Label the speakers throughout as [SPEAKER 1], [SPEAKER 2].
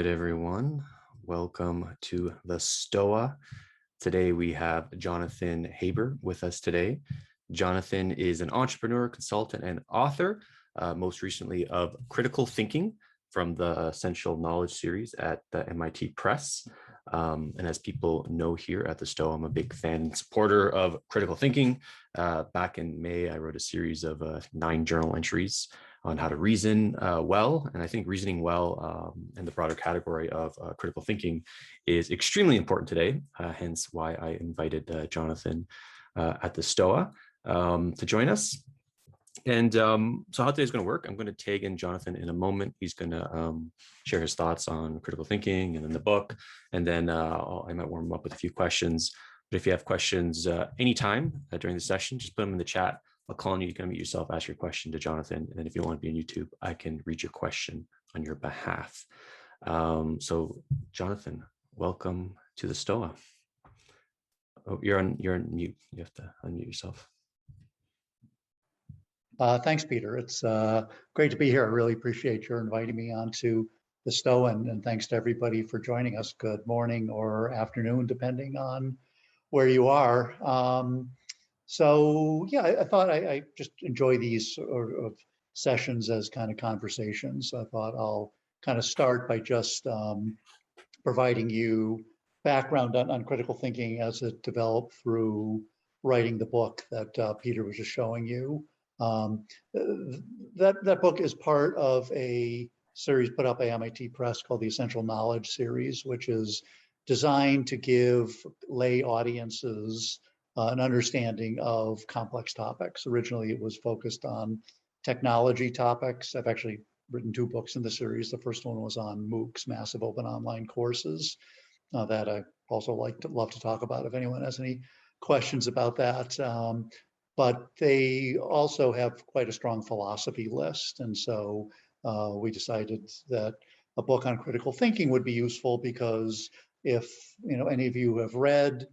[SPEAKER 1] right, everyone. Welcome to the Stoa. Today we have Jonathan Haber with us today. Jonathan is an entrepreneur, consultant, and author, most recently of Critical Thinking from the Essential Knowledge series at the MIT Press. And as people know here at the Stoa, I'm a big fan and supporter of critical thinking. Back in May, I wrote a series of 9 journal entries on how to reason well. And I think reasoning well in the broader category of critical thinking is extremely important today, hence why I invited Jonathan at the Stoa to join us. And so how today's going to work, I'm going to tag in Jonathan in a moment. He's going to share his thoughts on critical thinking and then the book. And then I might warm him up with a few questions. But if you have questions anytime during the session, just put them in the chat. I'll call on you. You can unmute yourself, ask your question to Jonathan. And then if you want to be on YouTube, I can read your question on your behalf. So Jonathan, welcome to the Stoa. Oh, you're on mute. You have to unmute yourself.
[SPEAKER 2] Thanks, Peter. It's great to be here. I really appreciate your inviting me onto the Stoa, and thanks to everybody for joining us. Good morning or afternoon, depending on where you are. So yeah, I thought I just enjoy these sort of sessions as kind of conversations. So I thought I'll kind of start by just providing you background on critical thinking as it developed through writing the book that Peter was just showing you. That book is part of a series put up by MIT Press called the Essential Knowledge series, which is designed to give lay audiences an understanding of complex topics. Originally, it was focused on technology topics. I've actually written 2 books in the series. The first one was on MOOCs, massive open online courses, that I also love to talk about if anyone has any questions about that. But they also have quite a strong philosophy list. And so we decided that a book on critical thinking would be useful because if any of you have read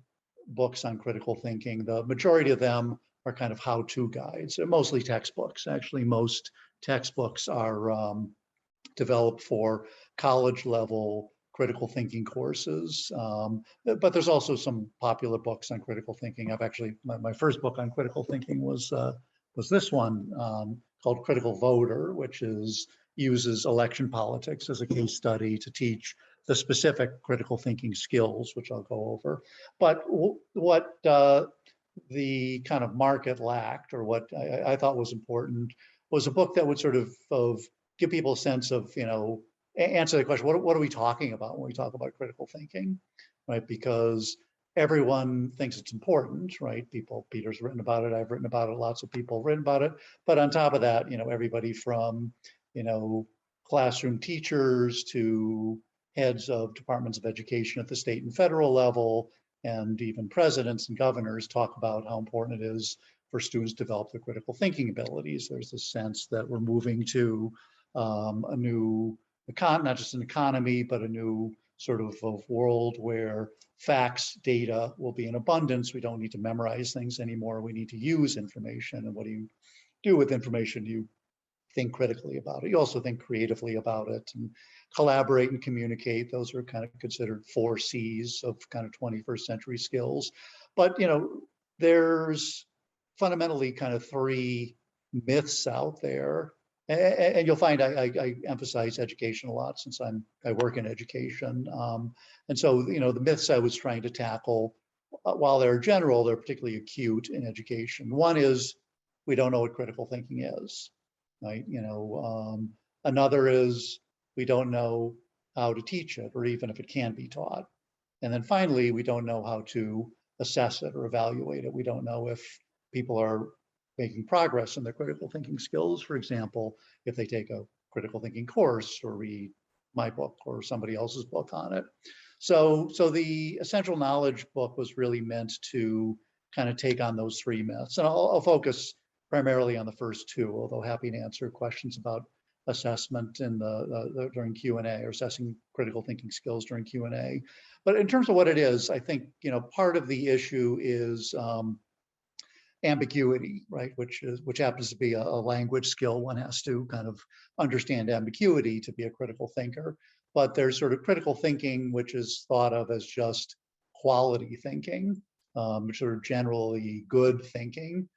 [SPEAKER 2] books on critical thinking, the majority of them are kind of how-to guides. They're mostly textbooks. Actually, most textbooks are developed for college-level critical thinking courses. But there's also some popular books on critical thinking. I've actually, my first book on critical thinking was this one called Critical Voter, which uses election politics as a case study to teach the specific critical thinking skills, which I'll go over. But what the kind of market lacked, or what I thought was important, was a book that would sort of give people a sense of, answer the question, what are we talking about when we talk about critical thinking, right? Because everyone thinks it's important, right? Peter's written about it, I've written about it, lots of people have written about it. But on top of that, everybody from, classroom teachers to heads of departments of education at the state and federal level, and even presidents and governors talk about how important it is for students to develop their critical thinking abilities. There's this sense that we're moving to a new not just an economy, but a new sort of world where facts, data will be in abundance. We don't need to memorize things anymore. We need to use information. And what do you do with information? You think critically about it. You also think creatively about it and collaborate and communicate. Those are kind of considered 4 C's of kind of 21st century skills. But, there's fundamentally kind of 3 myths out there. And you'll find I emphasize education a lot since I work in education. And so, the myths I was trying to tackle, while they're general, they're particularly acute in education. One is we don't know what critical thinking is, right? Another is we don't know how to teach it, or even if it can be taught. And then finally, we don't know how to assess it or evaluate it. We don't know if people are making progress in their critical thinking skills. For example, if they take a critical thinking course or read my book or somebody else's book on it. So the Essential Knowledge book was really meant to kind of take on those 3 myths. And I'll focus primarily on the first 2, although happy to answer questions about assessment in during Q&A, or assessing critical thinking skills during Q&A. But in terms of what it is, I think, part of the issue is ambiguity, right? Which happens to be a language skill. One has to kind of understand ambiguity to be a critical thinker. But there's sort of critical thinking, which is thought of as just quality thinking, sort of generally good thinking.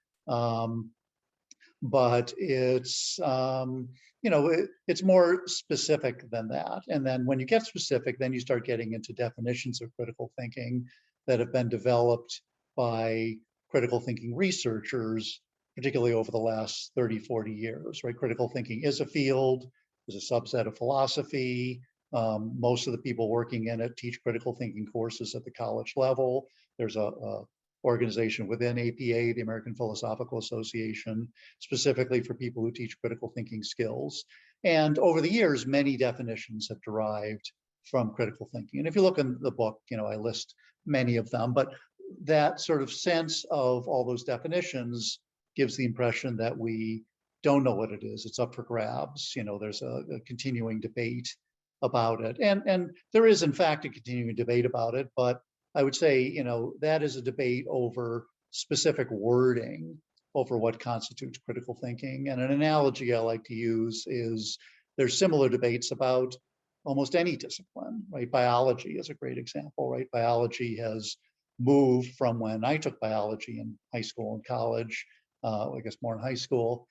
[SPEAKER 2] But it's it's more specific than that. And then when you get specific, then you start getting into definitions of critical thinking that have been developed by critical thinking researchers, particularly over the last 30, 40 years, right? Critical thinking is a field, is a subset of philosophy. Most of the people working in it teach critical thinking courses at the college level. There's a organization within APA, the American Philosophical Association, specifically for people who teach critical thinking skills. And over the years, many definitions have derived from critical thinking. And if you look in the book, I list many of them, but that sort of sense of all those definitions gives the impression that we don't know what it is. It's up for grabs. There's a continuing debate about it. And there is, in fact, a continuing debate about it, but I would say, that is a debate over specific wording over what constitutes critical thinking. And an analogy I like to use is there's similar debates about almost any discipline, right? Biology is a great example, right? Biology has moved from when I took biology in high school and college, I guess more in high school,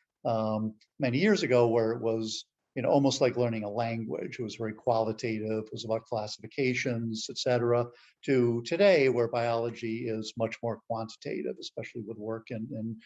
[SPEAKER 2] many years ago, where it was almost like learning a language. It was very qualitative. It was about classifications, et cetera, to today, where biology is much more quantitative, especially with work in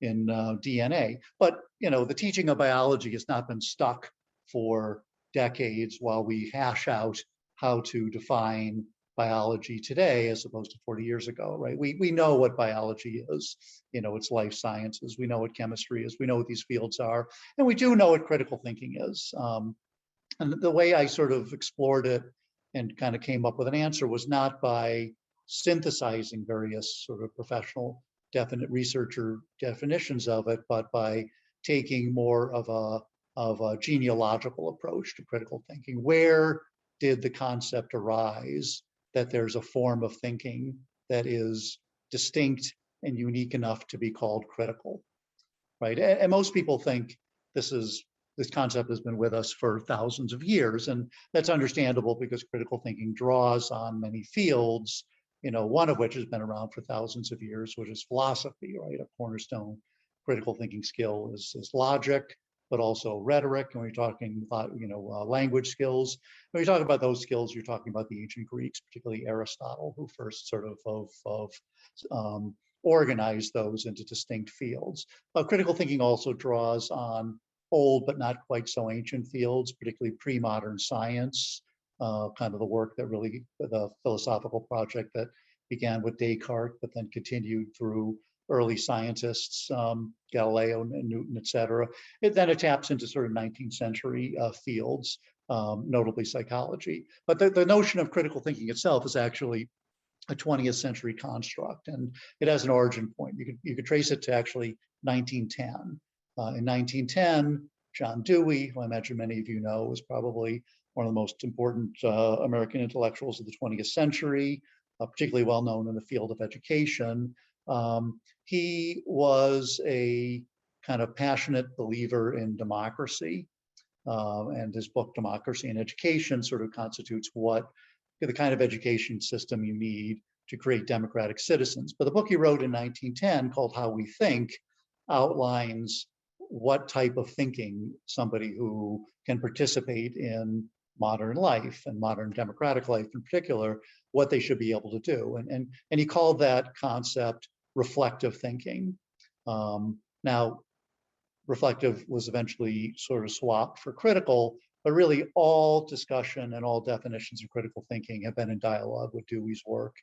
[SPEAKER 2] DNA. But the teaching of biology has not been stuck for decades while we hash out how to define biology today as opposed to 40 years ago, right? We know what biology is. It's life sciences. We know what chemistry is. We know what these fields are. And we do know what critical thinking is. And the way I sort of explored it and kind of came up with an answer was not by synthesizing various sort of professional researcher definitions of it, but by taking more of a genealogical approach to critical thinking. Where did the concept arise that there's a form of thinking that is distinct and unique enough to be called critical, right? And most people think this concept has been with us for thousands of years, and that's understandable because critical thinking draws on many fields, one of which has been around for thousands of years, which is philosophy, right? A cornerstone critical thinking skill is logic, but also rhetoric. And we're talking about, language skills. When you talk about those skills, you're talking about the ancient Greeks, particularly Aristotle, who first sort of organized those into distinct fields. Critical thinking also draws on old but not quite so ancient fields, particularly pre-modern science, kind of the philosophical project that began with Descartes, but then continued through early scientists, Galileo and Newton, et cetera. Then it taps into sort of 19th century fields, notably psychology. But the notion of critical thinking itself is actually a 20th century construct, and it has an origin point. You could trace it to actually 1910. In 1910, John Dewey, who I imagine many of you know, was probably one of the most important American intellectuals of the 20th century, particularly well known in the field of education. He was a kind of passionate believer in democracy, and his book, Democracy and Education, sort of constitutes the kind of education system you need to create democratic citizens. But the book he wrote in 1910, called How We Think, outlines what type of thinking somebody who can participate in modern life and modern democratic life in particular, what they should be able to do. And he called that concept reflective thinking. Now, reflective was eventually sort of swapped for critical, but really all discussion and all definitions of critical thinking have been in dialogue with Dewey's work,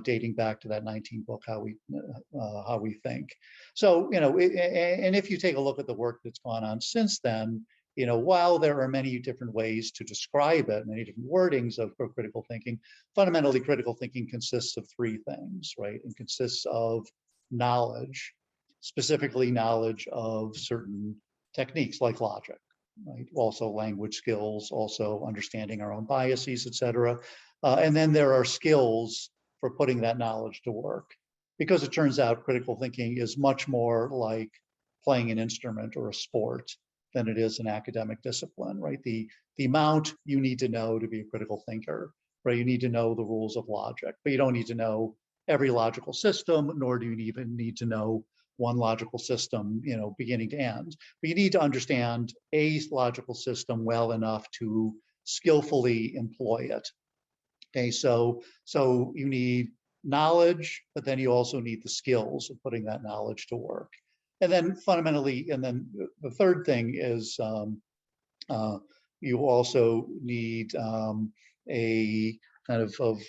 [SPEAKER 2] dating back to that 19 book, How We Think. So, and if you take a look at the work that's gone on since then, while there are many different ways to describe it, many different wordings of critical thinking, fundamentally critical thinking consists of three things, right? It consists of knowledge, specifically knowledge of certain techniques like logic, right? Also language skills, also understanding our own biases, et cetera. And then there are skills for putting that knowledge to work. because it turns out critical thinking is much more like playing an instrument or a sport than it is an academic discipline, right? The amount you need to know to be a critical thinker, right? You need to know the rules of logic, but you don't need to know every logical system, nor do you even need to know one logical system, beginning to end. But you need to understand a logical system well enough to skillfully employ it. Okay, so you need knowledge, but then you also need the skills of putting that knowledge to work. And then fundamentally, and then the third thing is you also need a kind of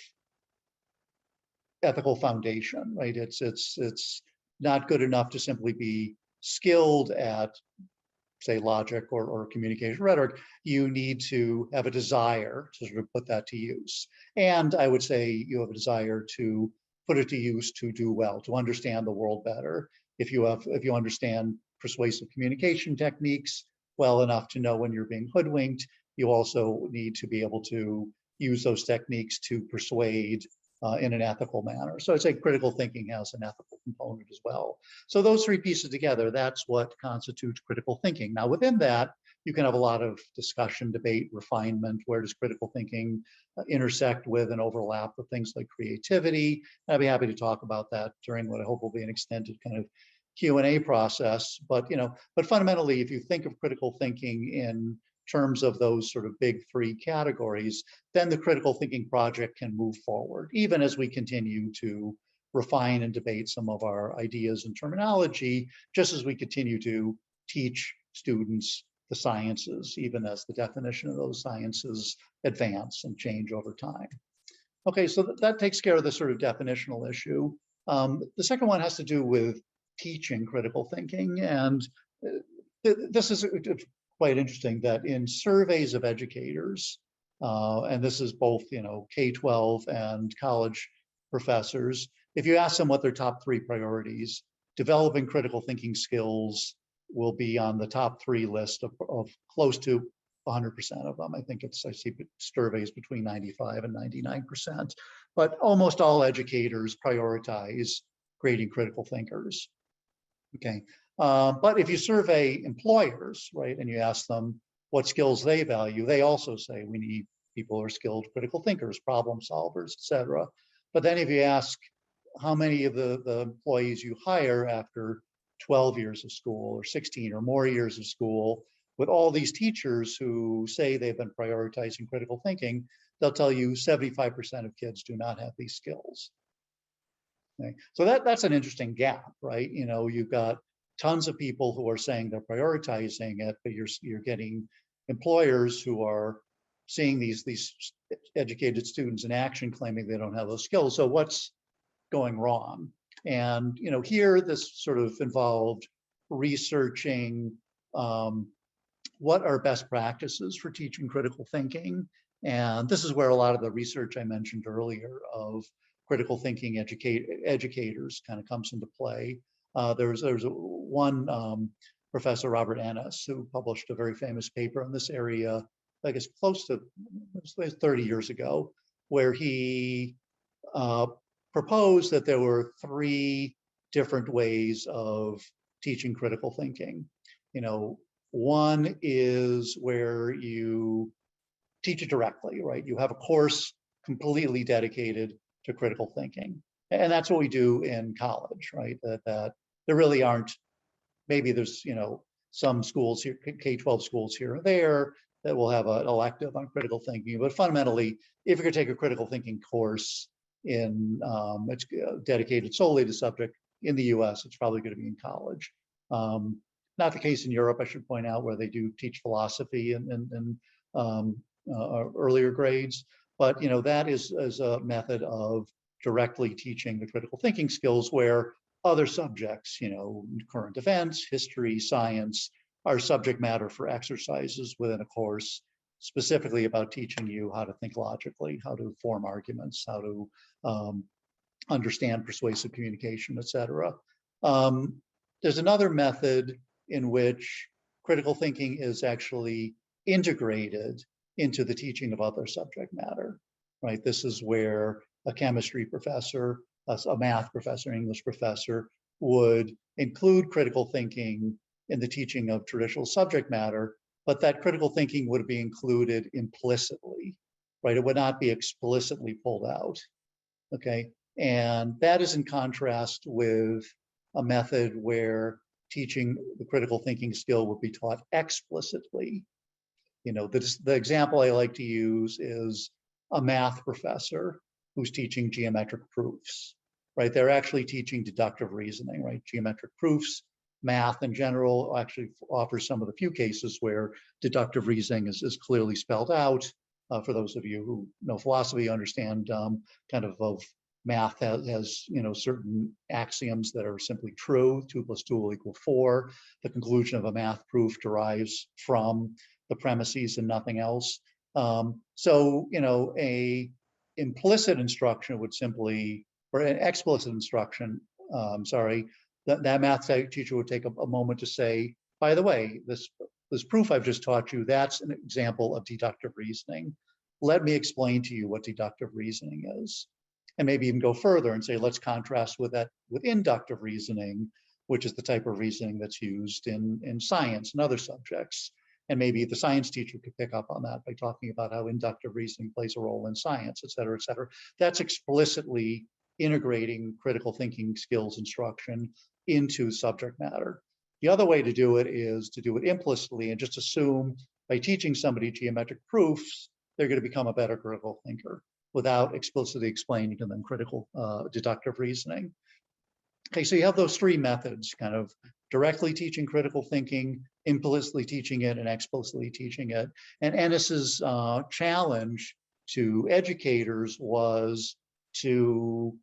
[SPEAKER 2] ethical foundation, right? It's not good enough to simply be skilled at, say, logic or communication rhetoric. You need to have a desire to sort of put that to use. And I would say you have a desire to put it to use to do well, to understand the world better. If you understand persuasive communication techniques well enough to know when you're being hoodwinked, you also need to be able to use those techniques to persuade in an ethical manner. So I'd say critical thinking has an ethical component as well. So those three pieces together, that's what constitutes critical thinking. Now, within that, you can have a lot of discussion, debate, refinement. Where does critical thinking intersect with and overlap with things like creativity? I'd be happy to talk about that during what I hope will be an extended kind of Q&A process. But fundamentally, if you think of critical thinking in terms of those sort of big three categories, then the critical thinking project can move forward, even as we continue to refine and debate some of our ideas and terminology, just as we continue to teach students the sciences, even as the definition of those sciences advance and change over time. Okay, so that takes care of the sort of definitional issue. The second one has to do with teaching critical thinking. And this is quite interesting that in surveys of educators, and this is both K-12 and college professors, if you ask them what their top three priorities, developing critical thinking skills will be on the top three list of close to 100% of them. I think I see surveys between 95 and 99%, but almost all educators prioritize creating critical thinkers. Okay, but if you survey employers, right, and you ask them what skills they value, they also say we need people who are skilled critical thinkers, problem solvers, et cetera. But then if you ask how many of the employees you hire after 12 years of school or 16 or more years of school, with all these teachers who say they've been prioritizing critical thinking, they'll tell you 75% of kids do not have these skills. Okay. So that's an interesting gap, right? You've got tons of people who are saying they're prioritizing it, but you're getting employers who are seeing these educated students in action claiming they don't have those skills. So what's going wrong? And here this sort of involved researching what are best practices for teaching critical thinking. And this is where a lot of the research I mentioned earlier of critical thinking educators kind of comes into play. There's one Professor Robert Ennis who published a very famous paper in this area, I guess close to 30 years ago, where he proposed that there were three different ways of teaching critical thinking. One is where you teach it directly, right? You have a course completely dedicated to critical thinking. And that's what we do in college, right? That there really aren't, maybe there's, some schools here, K-12 schools here and there that will have an elective on critical thinking. But fundamentally, if you're gonna take a critical thinking course it's dedicated solely to subject in the US, it's probably gonna be in college. Not the case in Europe, I should point out, where they do teach philosophy in earlier grades. But that is a method of directly teaching the critical thinking skills, where other subjects, current events, history, science, are subject matter for exercises within a course, specifically about teaching you how to think logically, how to form arguments, how to understand persuasive communication, et cetera. There's another method in which critical thinking is actually integrated into the teaching of other subject matter, right? This is where a chemistry professor a math professor, English professor, would include critical thinking in the teaching of traditional subject matter, but that critical thinking would be included implicitly, right? It would not be explicitly pulled out, okay? And that is in contrast with a method where teaching the critical thinking skill would be taught explicitly. The example I like to use is a math professor who's teaching geometric proofs, right? They're actually teaching deductive reasoning, right? Geometric proofs, math in general actually offers some of the few cases where deductive reasoning is clearly spelled out. For those of you who know philosophy, understand kind of math has certain axioms that are simply true. 2 + 2 will equal 4. The conclusion of a math proof derives from the premises and nothing else. So a implicit instruction would simply, or an explicit instruction, sorry, that math teacher would take a moment to say, by the way, this proof I've just taught you, that's an example of deductive reasoning. Let me explain to you what deductive reasoning is. And maybe even go further and say, let's contrast with that with inductive reasoning, which is the type of reasoning that's used in science and other subjects. And maybe the science teacher could pick up on that by talking about how inductive reasoning plays a role in science, et cetera, et cetera. That's explicitly integrating critical thinking skills instruction into subject matter. The other way to do it is to do it implicitly and just assume by teaching somebody geometric proofs, they're going to become a better critical thinker without explicitly explaining to them critical deductive reasoning. Okay, so you have those 3 methods, kind of directly teaching critical thinking, implicitly teaching it, and explicitly teaching it. And Ennis's challenge to educators was to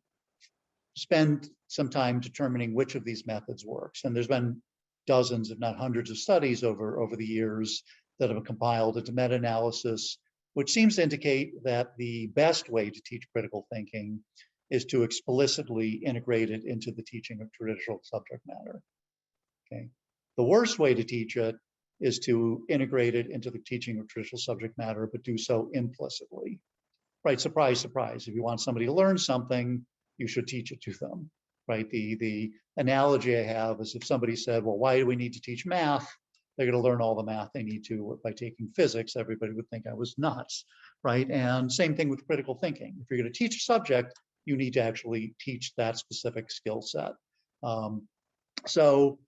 [SPEAKER 2] spend some time determining which of these methods works. And there's been dozens, if not hundreds, of studies over the years that have compiled into meta-analysis, which seems to indicate that the best way to teach critical thinking is to explicitly integrate it into the teaching of traditional subject matter. Okay. The worst way to teach it is to integrate it into the teaching of traditional subject matter, but do so implicitly. Right? Surprise, surprise. If you want somebody to learn something, you should teach it to them. Right? The analogy I have is if somebody said, well, why do we need to teach math? They're going to learn all the math they need to by taking physics. Everybody would think I was nuts, right? And same thing with critical thinking. If you're going to teach a subject, you need to actually teach that specific skill set. So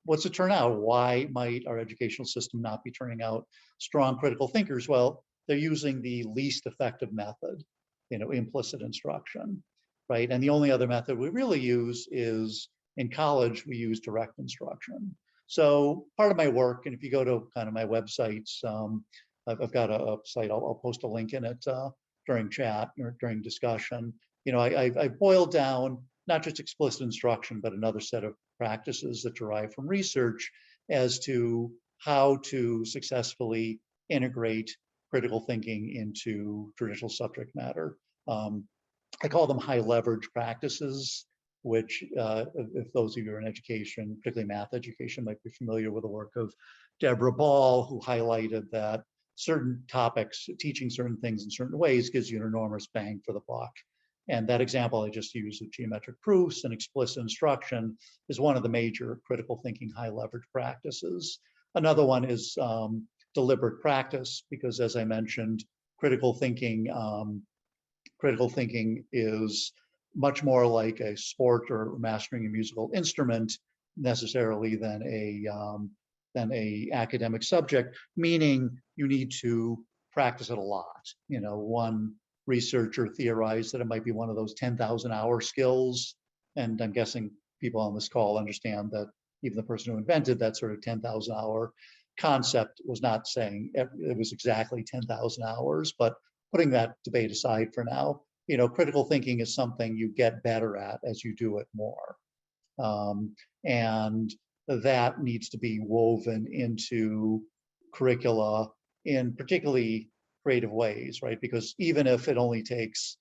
[SPEAKER 2] what's it turn out? Why might our educational system not be turning out strong critical thinkers? Well, they're using the least effective method, implicit instruction, right? And the only other method we really use is in college, we use direct instruction. So part of my work, and if you go to kind of my websites, I've got a site, I'll post a link in it during chat or during discussion. I boiled down not just explicit instruction, but another set of practices that derive from research as to how to successfully integrate critical thinking into traditional subject matter. I call them high leverage practices, which if those of you are in education, particularly math education, might be familiar with the work of Deborah Ball, who highlighted that certain topics, teaching certain things in certain ways gives you an enormous bang for the buck. And that example I just used of geometric proofs and explicit instruction is one of the major critical thinking high leverage practices. Another one is deliberate practice, because as I mentioned, critical thinking is much more like a sport or mastering a musical instrument necessarily than a academic subject, meaning you need to practice it a lot. One researcher theorized that it might be one of those 10,000 hour skills. And I'm guessing people on this call understand that even the person who invented that sort of 10,000 hour concept was not saying it was exactly 10,000 hours, but putting that debate aside for now, critical thinking is something you get better at as you do it more. And that needs to be woven into curricula in particularly creative ways, right? Because even if it only takes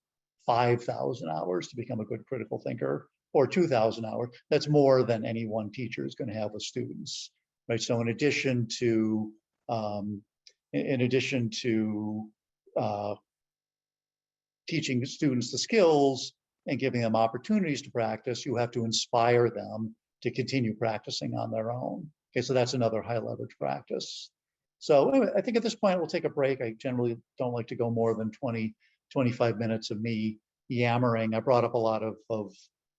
[SPEAKER 2] 5,000 hours to become a good critical thinker, or 2,000 hours, that's more than any one teacher is going to have with students, right? So in addition to teaching students the skills, and giving them opportunities to practice, you have to inspire them to continue practicing on their own. Okay, so that's another high leverage practice. So anyway, I think at this point we'll take a break. I generally don't like to go more than 20, 25 minutes of me yammering. I brought up a lot of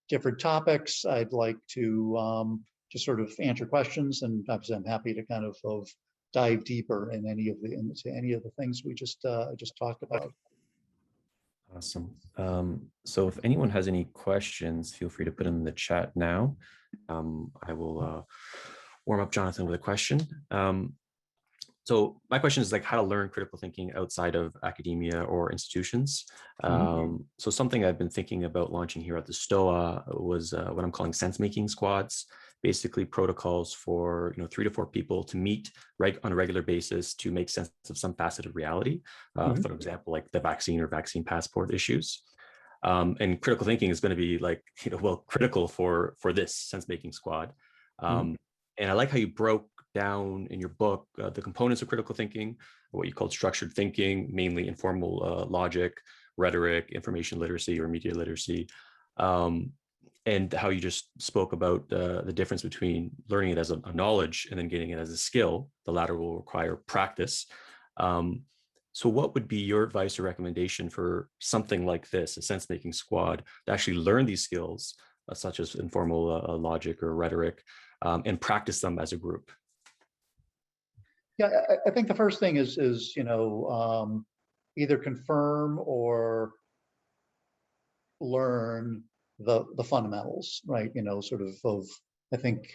[SPEAKER 2] different topics. I'd like to just sort of answer questions, and obviously I'm happy to kind of dive deeper in into any of the things we just talked about.
[SPEAKER 1] Awesome. So if anyone has any questions, feel free to put them in the chat now. I will warm up Jonathan with a question. So my question is like how to learn critical thinking outside of academia or institutions. So something I've been thinking about launching here at the Stoa was what I'm calling sense-making squads, basically protocols for 3 to 4 people to meet on a regular basis to make sense of some facet of reality. For example, like the vaccine or vaccine passport issues. And critical thinking is going to be like, critical for this sense-making squad. And I like how you broke down in your book the components of critical thinking, what you called structured thinking, mainly informal logic, rhetoric, information literacy or media literacy, and how you just spoke about the difference between learning it as a knowledge and then getting it as a skill. The latter will require practice. So what would be your advice or recommendation for something like this, a sense-making squad, to actually learn these skills, such as informal logic or rhetoric, and practice them as a group?
[SPEAKER 2] Yeah, I think the first thing is either confirm or learn the fundamentals, right? Sort of I think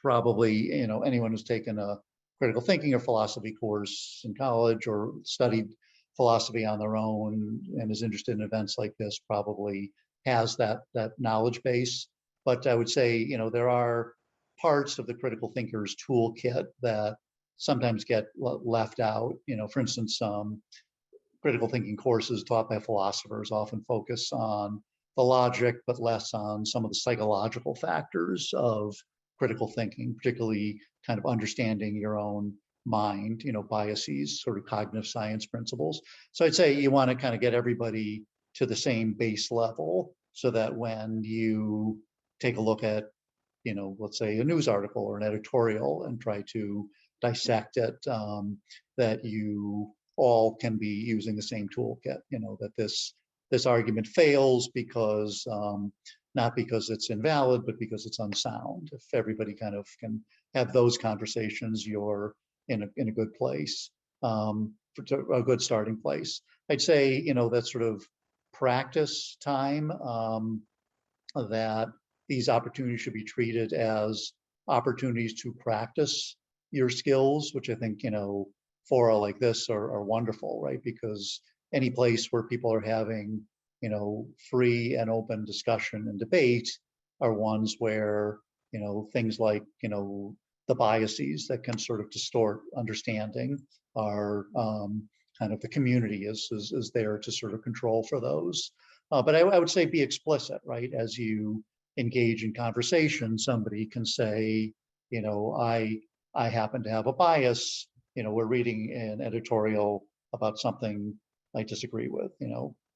[SPEAKER 2] probably anyone who's taken a critical thinking or philosophy course in college or studied philosophy on their own and is interested in events like this probably has that knowledge base. But I would say there are parts of the critical thinker's toolkit that sometimes get left out. For instance, critical thinking courses taught by philosophers often focus on the logic, but less on some of the psychological factors of critical thinking, particularly kind of understanding your own mind, biases, sort of cognitive science principles. So I'd say you want to kind of get everybody to the same base level so that when you take a look at, let's say a news article or an editorial and try to dissect it, that you all can be using the same toolkit, that this argument fails because not because it's invalid, but because it's unsound. If everybody kind of can have those conversations, you're in a good place, a good starting place. I'd say, that sort of practice time, that these opportunities should be treated as opportunities to practice your skills, which I think, fora like this are wonderful, right? Because any place where people are having, free and open discussion and debate are ones where, things like, the biases that can sort of distort understanding are kind of the community is there to sort of control for those. But I would say be explicit, right? As you engage in conversation, somebody can say, I happen to have a bias. We're reading an editorial about something I disagree with,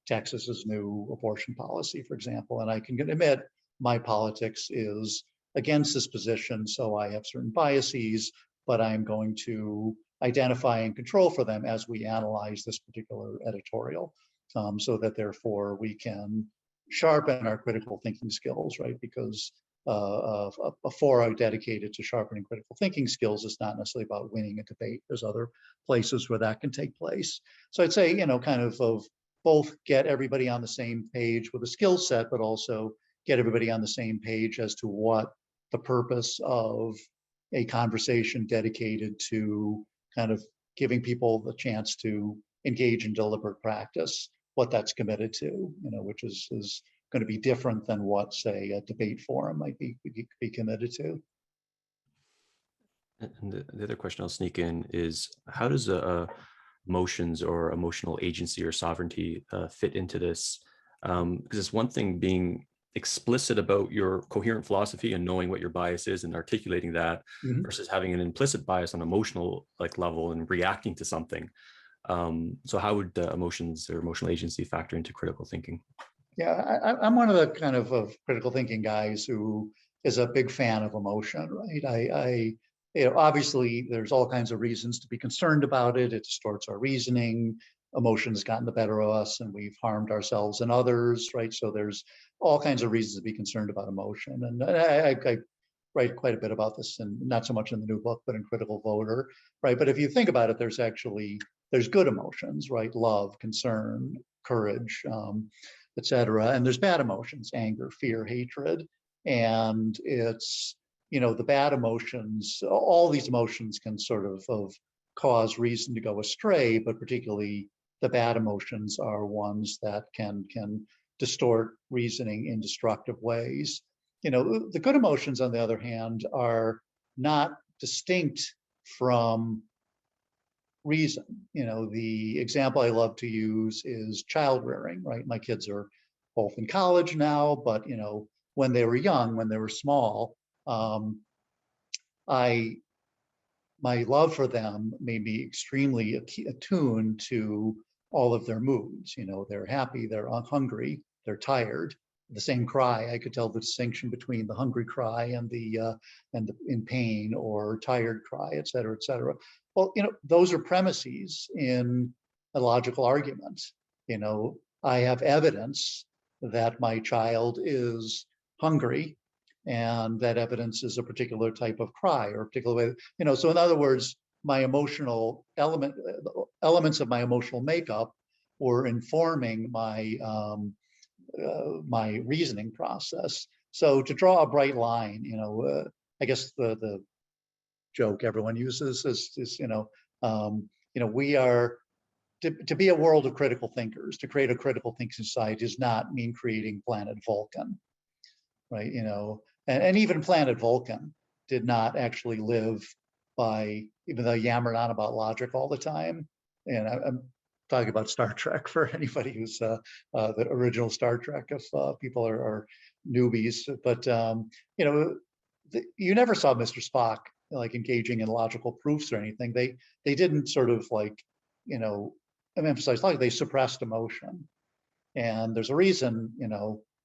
[SPEAKER 2] Texas's new abortion policy, for example, and I can admit my politics is against this position, so I have certain biases, but I'm going to identify and control for them as we analyze this particular editorial, so that therefore we can sharpen our critical thinking skills, right? Because a fora dedicated to sharpening critical thinking skills is not necessarily about winning a debate. There's other places where that can take place. So I'd say, kind of both get everybody on the same page with a skill set, but also get everybody on the same page as to what the purpose of a conversation dedicated to kind of giving people the chance to engage in deliberate practice, what that's committed to, which is going to be different than what, say, a debate forum might be committed to.
[SPEAKER 1] And the other question I'll sneak in is, how does emotions or emotional agency or sovereignty fit into this? Because it's one thing being explicit about your coherent philosophy and knowing what your bias is and articulating that, versus having an implicit bias on emotional level and reacting to something. So how would emotions or emotional agency factor into critical thinking?
[SPEAKER 2] Yeah, I'm one of the kind of critical thinking guys who is a big fan of emotion, right? Obviously there's all kinds of reasons to be concerned about it. It distorts our reasoning. Emotion has gotten the better of us, and we've harmed ourselves and others, right? So there's all kinds of reasons to be concerned about emotion, and I write quite a bit about this, and not so much in the new book, but in Critical Voter, right? But if you think about it, there's good emotions, right? Love, concern, courage, etc. And there's bad emotions: anger, fear, hatred. And it's, the bad emotions, all these emotions can sort of cause reason to go astray, but particularly the bad emotions are ones that can distort reasoning in destructive ways. The good emotions, on the other hand, are not distinct from reason. The example I love to use is child rearing, right? My kids are both in college now, but when they were young, when they were small, um, I my love for them made me extremely attuned to all of their moods. They're happy, they're hungry, they're tired. The same cry, I could tell the distinction between the hungry cry and the in pain or tired cry, et cetera, et cetera. Well, those are premises in a logical argument. I have evidence that my child is hungry, and that evidence is a particular type of cry or a particular way. So in other words, my emotional elements of my emotional makeup were informing my reasoning process. So to draw a bright line, I guess the joke everyone uses is we are to be a world of critical thinkers. To create a critical thinking society does not mean creating planet Vulcan, right? And even planet Vulcan did not actually live by, even though yammered on about logic all the time. And I'm talking about Star Trek for anybody who's the original Star Trek, if people are newbies. But you never saw Mr. Spock like engaging in logical proofs or anything. They didn't sort of like, emphasize logic. They suppressed emotion. And there's a reason,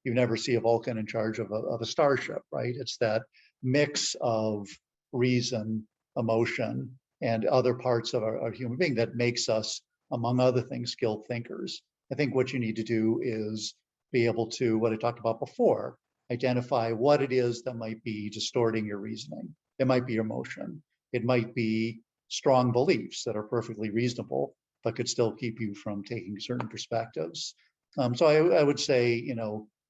[SPEAKER 2] you never see a Vulcan in charge of a starship, right? It's that mix of reason, emotion, and other parts of our human being that makes us, among other things, skilled thinkers. I think what you need to do is be able to, what I talked about before, identify what it is that might be distorting your reasoning. It might be your emotion. It might be strong beliefs that are perfectly reasonable, but could still keep you from taking certain perspectives. So I would say,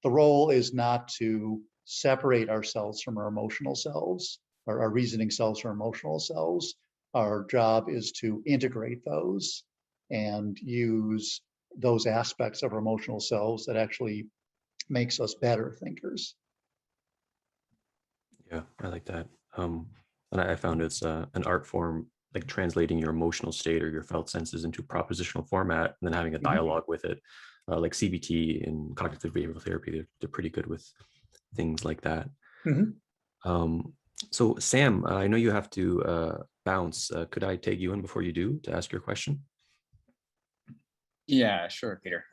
[SPEAKER 2] the role is not to separate ourselves from our emotional selves, or our reasoning selves from emotional selves. Our job is to integrate those and use those aspects of our emotional selves that actually makes us better thinkers.
[SPEAKER 1] Yeah, I like that. And I found it's an art form, like translating your emotional state or your felt senses into propositional format, and then having a
[SPEAKER 2] Mhm.
[SPEAKER 1] dialogue with it, like CBT and cognitive behavioral therapy. They're pretty good with things like that.
[SPEAKER 2] Mhm.
[SPEAKER 1] Um, so, Sam, I know you have to bounce. Could I take you in before you do to ask your question?
[SPEAKER 3] Yeah, sure, Peter.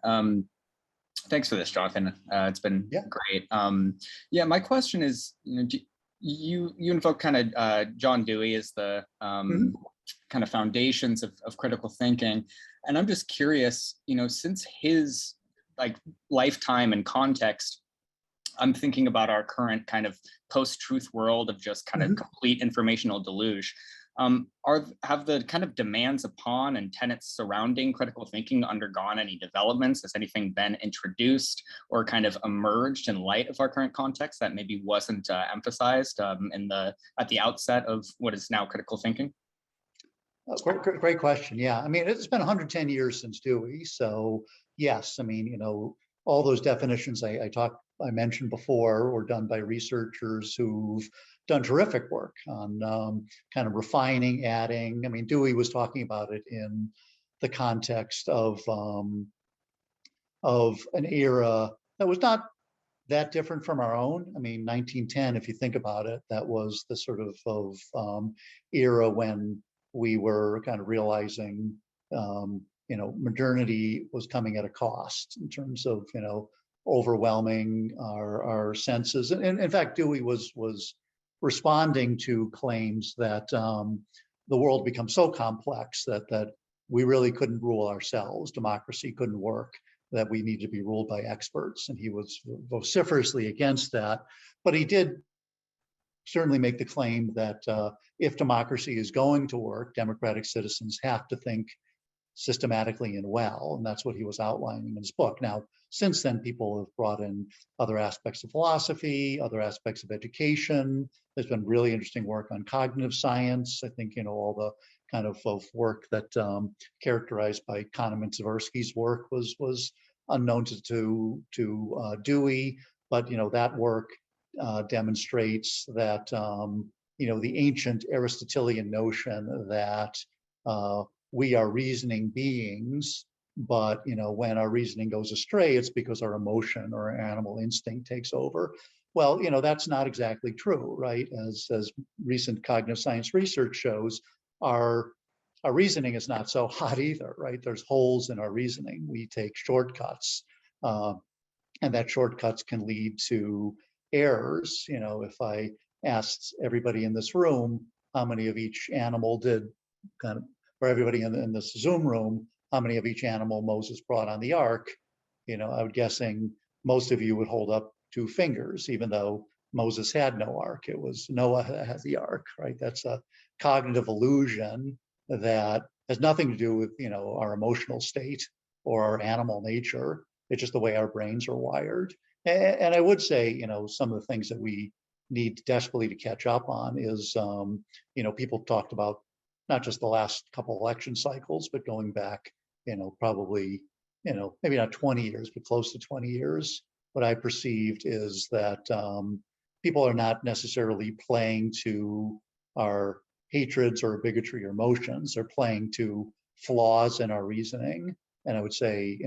[SPEAKER 3] Thanks for this, Jonathan. It's been
[SPEAKER 2] Yeah.
[SPEAKER 3] great. Yeah, my question is, you invoke kind of John Dewey as the
[SPEAKER 2] Mhm.
[SPEAKER 3] kind of foundations of critical thinking, and I'm just curious, since his like lifetime and context, I'm thinking about our current kind of post-truth world of just kind of
[SPEAKER 2] Mhm.
[SPEAKER 3] complete informational deluge. Have the kind of demands upon and tenets surrounding critical thinking undergone any developments? Has anything been introduced or kind of emerged in light of our current context that maybe wasn't emphasized at the outset of what is now critical thinking?
[SPEAKER 2] Great question. Yeah, I mean, it's been 110 years since Dewey, so yes, I mean, all those definitions I mentioned before were done by researchers who've done terrific work on kind of refining, adding. I mean, Dewey was talking about it in the context of an era that was not that different from our own. I mean, 1910, if you think about it, that was the sort of era when we were kind of realizing, modernity was coming at a cost in terms of, overwhelming our senses. And in fact, Dewey was responding to claims that the world becomes so complex that we really couldn't rule ourselves. Democracy couldn't work, that we need to be ruled by experts. And he was vociferously against that. But he did certainly make the claim that if democracy is going to work, democratic citizens have to think systematically and well. And that's what he was outlining in his book. Now, since then, people have brought in other aspects of philosophy, other aspects of education. There's been really interesting work on cognitive science. I think, all the kind of work that characterized by Kahneman Tversky's work was unknown to Dewey. But, that work demonstrates that, the ancient Aristotelian notion that we are reasoning beings, but when our reasoning goes astray, it's because our emotion or our animal instinct takes over. Well, that's not exactly true, right? As recent cognitive science research shows, our reasoning is not so hot either, right? There's holes in our reasoning. We take shortcuts, and that shortcuts can lead to errors. If I asked everybody in this room how many of each animal did kind of, or everybody in this Zoom room, how many of each animal Moses brought on the ark, I'm guessing most of you would hold up 2 fingers, even though Moses had no ark. It was Noah that had the ark, right? That's a cognitive illusion that has nothing to do with, our emotional state or our animal nature. It's just the way our brains are wired. And I would say, some of the things that we need desperately to catch up on is, people talked about not just the last couple election cycles, but going back, probably, maybe not 20 years, but close to 20 years. What I perceived is that people are not necessarily playing to our hatreds or bigotry or emotions. They're playing to flaws in our reasoning. And I would say,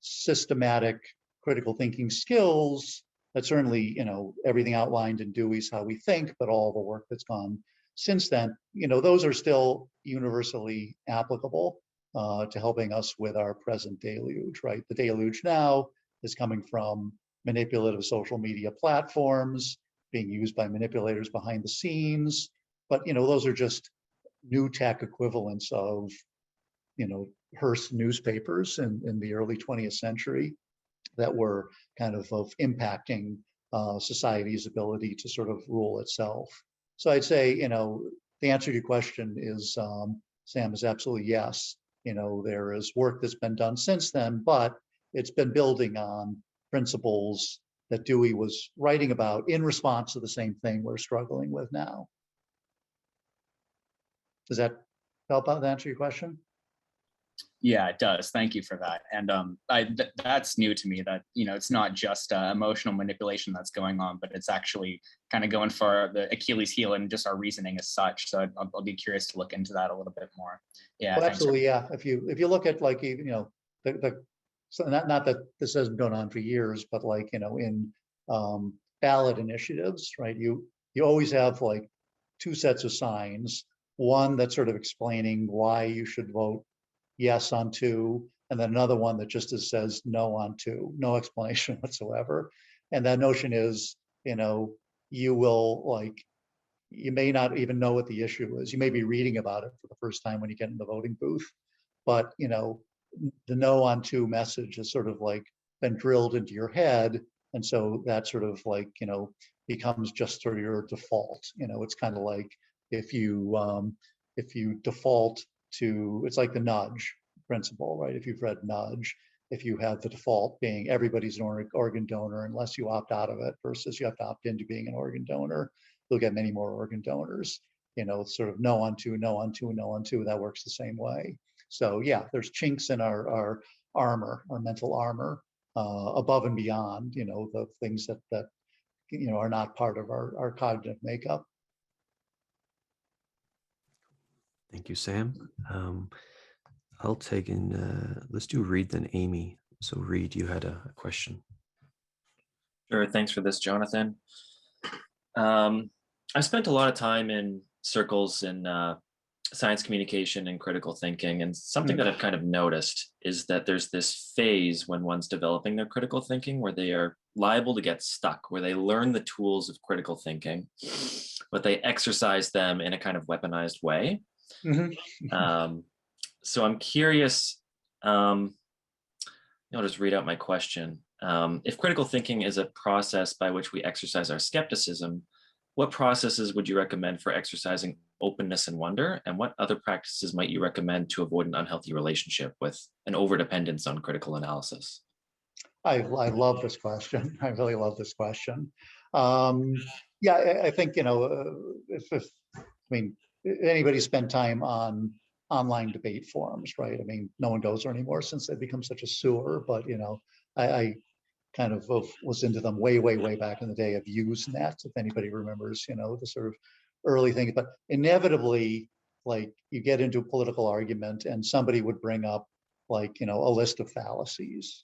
[SPEAKER 2] systematic critical thinking skills, that certainly, everything outlined in Dewey's How We Think, but all the work that's gone since then, those are still universally applicable to helping us with our present deluge, right? The deluge now is coming from manipulative social media platforms being used by manipulators behind the scenes. But, those are just new tech equivalents of, Hearst newspapers in the early 20th century that were kind of impacting society's ability to sort of rule itself. So I'd say, the answer to your question is, Sam, is absolutely yes. There is work that's been done since then, but it's been building on principles that Dewey was writing about in response to the same thing we're struggling with now. Does that help out answer your question?
[SPEAKER 3] Yeah, it does. Thank you for that. And that's new to me, that, it's not just emotional manipulation that's going on, but it's actually kind of going for the Achilles heel and just our reasoning as such. So I'll be curious to look into that a little bit more. Yeah,
[SPEAKER 2] well, absolutely. Yeah. If you look at like, so not that this hasn't gone on for years, but like, in ballot initiatives, right? You always have like 2 sets of signs, one that's sort of explaining why you should vote yes on 2, and then another one that just says no on 2, no explanation whatsoever. And that notion is, you will you may not even know what the issue is. You may be reading about it for the first time when you get in the voting booth, but the no on 2 message has sort of like been drilled into your head. And so that sort of becomes just sort of your default. It's kind of like if you default to, it's like the nudge principle, right? If you've read Nudge, if you have the default being everybody's an organ donor unless you opt out of it, versus you have to opt into being an organ donor, you'll get many more organ donors. Sort of no on 2, no on 2, no on 2, that works the same way. So yeah, there's chinks in our armor, our mental armor, above and beyond, the things that are not part of our cognitive makeup.
[SPEAKER 1] Thank you, Sam. I'll take in, let's do Reed then Amy. So Reed, you had a question.
[SPEAKER 4] Sure, thanks for this, Jonathan. I spent a lot of time in circles in science communication and critical thinking. And something that I've kind of noticed is that there's this phase when one's developing their critical thinking where they are liable to get stuck, where they learn the tools of critical thinking, but they exercise them in a kind of weaponized way. So I'm curious, I'll just read out my question. If critical thinking is a process by which we exercise our skepticism, what processes would you recommend for exercising openness and wonder? And what other practices might you recommend to avoid an unhealthy relationship with an overdependence on critical analysis?
[SPEAKER 2] I love this question. I really love this question. Yeah, I think, if I mean, anybody spent time on online debate forums, right? I mean, no one goes there anymore since they've become such a sewer, but, I kind of was into them way back in the day of Usenet, if anybody remembers, the sort of early thing. But inevitably, like, you get into a political argument and somebody would bring up, like, a list of fallacies,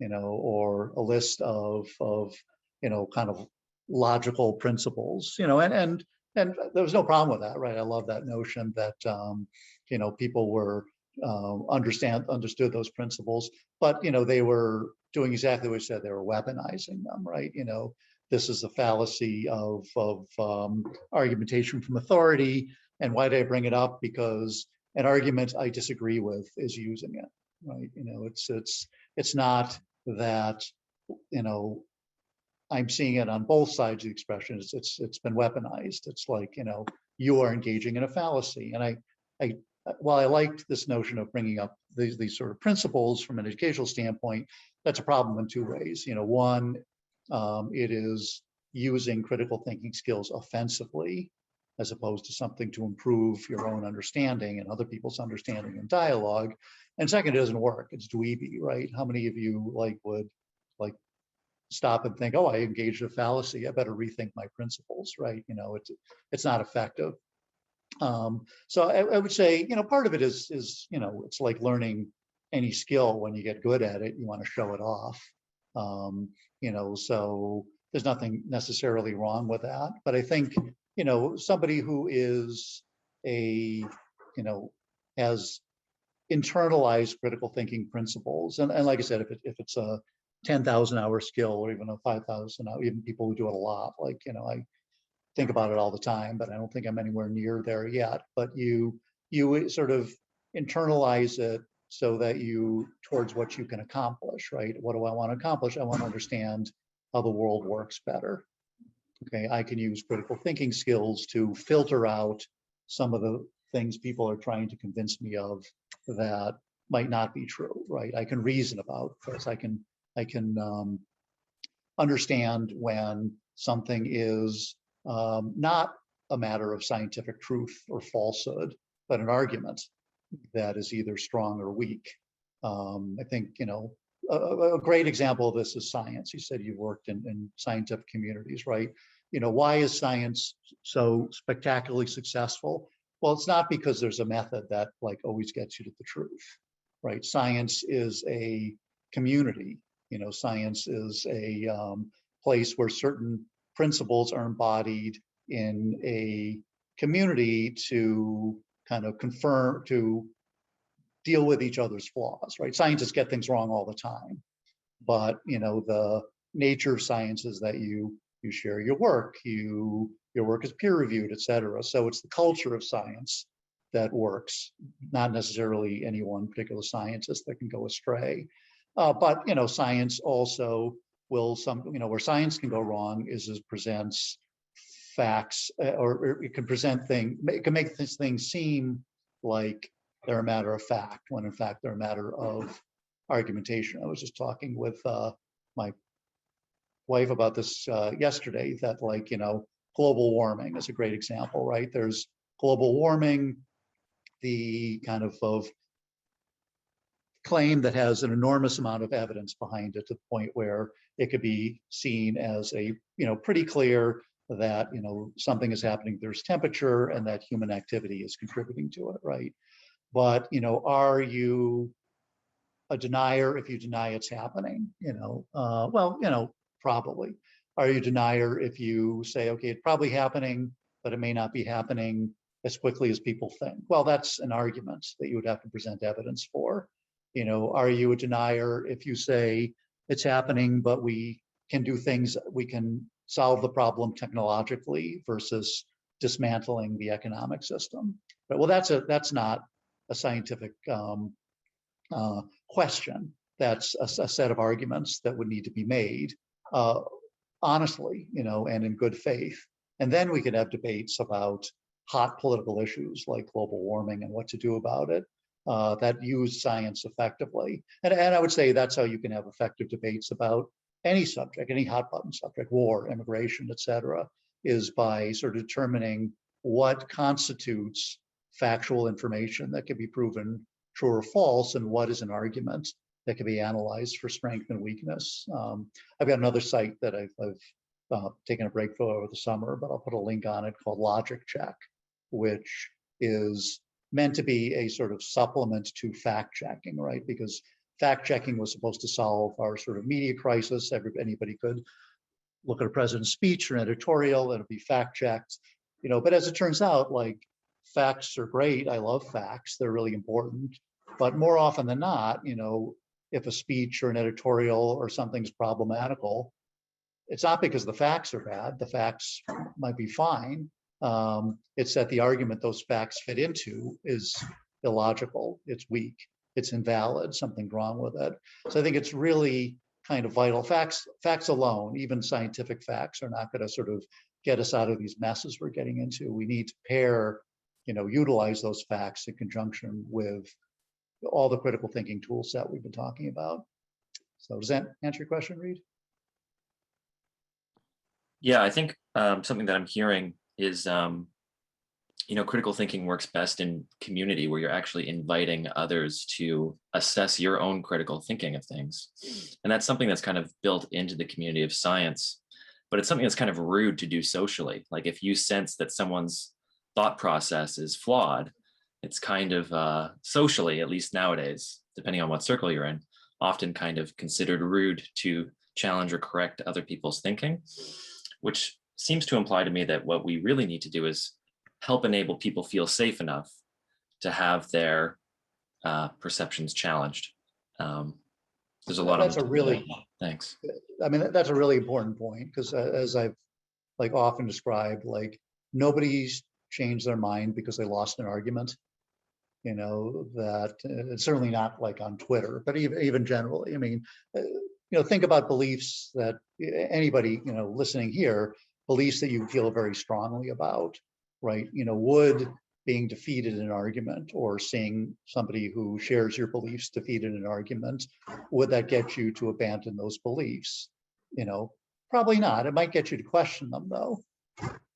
[SPEAKER 2] or a list of kind of logical principles, and there was no problem with that, right? I love that notion that people were understood those principles, but they were doing exactly what you said. They were weaponizing them, right? This is the fallacy of argumentation from authority. And why did I bring it up? Because an argument I disagree with is using it, right? It's not that I'm seeing it on both sides of the expression. It's been weaponized. It's like you are engaging in a fallacy. And I while I liked this notion of bringing up these sort of principles from an educational standpoint, that's a problem in two ways. One, it is using critical thinking skills offensively, as opposed to something to improve your own understanding and other people's understanding and dialogue. And second, it doesn't work. It's dweeby, right? How many of you would stop and think, oh, I engaged in a fallacy, I better rethink my principles, right? It's not effective. So I would say, part of it is it's like learning any skill. When you get good at it, you want to show it off. So there's nothing necessarily wrong with that. But I think, somebody who is has internalized critical thinking principles, and like I said, if it's a 10,000 hour skill, or even a 5,000, even people who do it a lot, I think about it all the time, but I don't think I'm anywhere near there yet. But you sort of internalize it so that towards what you can accomplish, right? What do I want to accomplish? I want to understand how the world works better. Okay, I can use critical thinking skills to filter out some of the things people are trying to convince me of that might not be true, right? I can reason about this. I can understand when something is not a matter of scientific truth or falsehood, but an argument that is either strong or weak. I think, a great example of this is science. You said you've worked in scientific communities, right? Why is science so spectacularly successful? Well, it's not because there's a method that always gets you to the truth, right? Science is a community. Science is a place where certain principles are embodied in a community to kind of confirm, to deal with each other's flaws, right? Scientists get things wrong all the time, but the nature of science is that you share your work, your work is peer reviewed, et cetera. So it's the culture of science that works, not necessarily any one particular scientist that can go astray. But science also will where science can go wrong is it presents facts, or it can it can make these things seem like they're a matter of fact, when in fact they're a matter of argumentation. I was just talking with my wife about this yesterday, that global warming is a great example, right? There's global warming, the kind of claim that has an enormous amount of evidence behind it, to the point where it could be seen as a pretty clear that something is happening, there's temperature, and that human activity is contributing to it, right? But are you a denier if you deny it's happening? Well, probably. Are you a denier if you say, okay, it's probably happening, but it may not be happening as quickly as people think. Well, that's an argument that you would have to present evidence for. Are you a denier if you say it's happening, but we can do things, we can solve the problem technologically versus dismantling the economic system? But well, that's not a scientific question. That's a set of arguments that would need to be made honestly, and in good faith. And then we could have debates about hot political issues like global warming and what to do about it that use science effectively. And I would say that's how you can have effective debates about any subject, any hot button subject, war, immigration, et cetera, is by sort of determining what constitutes factual information that can be proven true or false, and what is an argument that can be analyzed for strength and weakness. I've got another site that I've taken a break for over the summer, but I'll put a link on it, called Logic Check, which is meant to be a sort of supplement to fact checking, right? Because fact checking was supposed to solve our sort of media crisis. Anybody could look at a president's speech or editorial and it'd be fact checked, but as it turns out, like, facts are great. I love facts. They're really important. But more often than not, if a speech or an editorial or something's problematical, it's not because the facts are bad. The facts might be fine. It's that the argument those facts fit into is illogical. It's weak. It's invalid. Something's wrong with it. So I think it's really kind of vital. Facts alone, even scientific facts, are not going to sort of get us out of these messes we're getting into. We need to utilize those facts in conjunction with all the critical thinking tool set we've been talking about. So does that answer your question, Reed?
[SPEAKER 4] Yeah, I think something that I'm hearing is, critical thinking works best in community, where you're actually inviting others to assess your own critical thinking of things. And that's something that's kind of built into the community of science, but it's something that's kind of rude to do socially. Like, if you sense that someone's thought process is flawed, it's kind of socially, at least nowadays, depending on what circle you're in, often kind of considered rude to challenge or correct other people's thinking, which seems to imply to me that what we really need to do is help enable people feel safe enough to have their perceptions challenged. There's a lot
[SPEAKER 2] That's
[SPEAKER 4] of
[SPEAKER 2] a really,
[SPEAKER 4] thanks.
[SPEAKER 2] That's a really important point, because as I've often described, nobody's changed their mind because they lost an argument. That it's certainly not like on Twitter, but even generally. Think about beliefs that anybody, listening here, beliefs that you feel very strongly about, right? Would being defeated in an argument, or seeing somebody who shares your beliefs defeated in an argument, would that get you to abandon those beliefs? Probably not. It might get you to question them, though.